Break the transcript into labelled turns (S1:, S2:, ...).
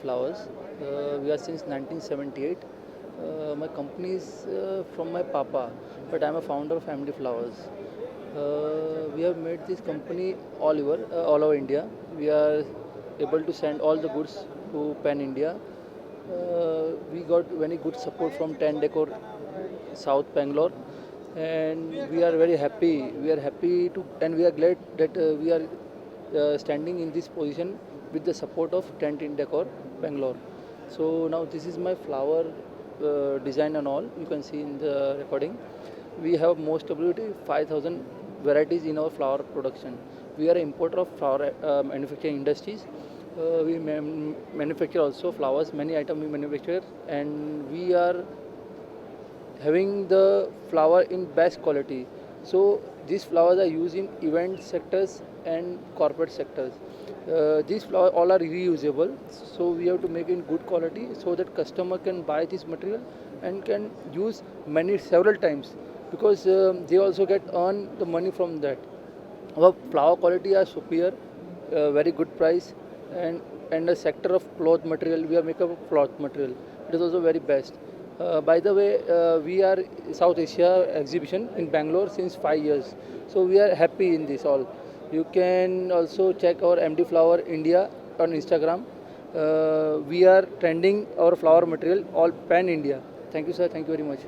S1: Flowers. We are since 1978. My company is from my papa, but I am a founder of MD Flowers. We have made this company all over India. We are able to send all the goods to Pan India. We got very good support from 10 Decor South Bangalore, and we are very happy. We are happy to, and we are glad that we are standing in this position with the support of 10 in Decor Bangalore. So now this is my flower design and all. You can see in the recording. We have most probably 5,000 varieties in our flower production. We are an importer of flower manufacturing industries. We manufacture also flowers, many items we manufacture, and we are having the flower in best quality. So these flowers are used in event sectors and corporate sectors. These flowers all are reusable, so we have to make it in good quality so that customer can buy this material and can use several times, because they also get earn the money from that. Our flower quality are superior, very good price, and the sector of cloth material, we are make up cloth material. It is also very best. By the way, we are South Asia exhibition in Bangalore since 5 years, so we are happy in this all. You can also check our MD Flower India on Instagram. We are trending our flower material all pan India. Thank you, sir. Thank you very much.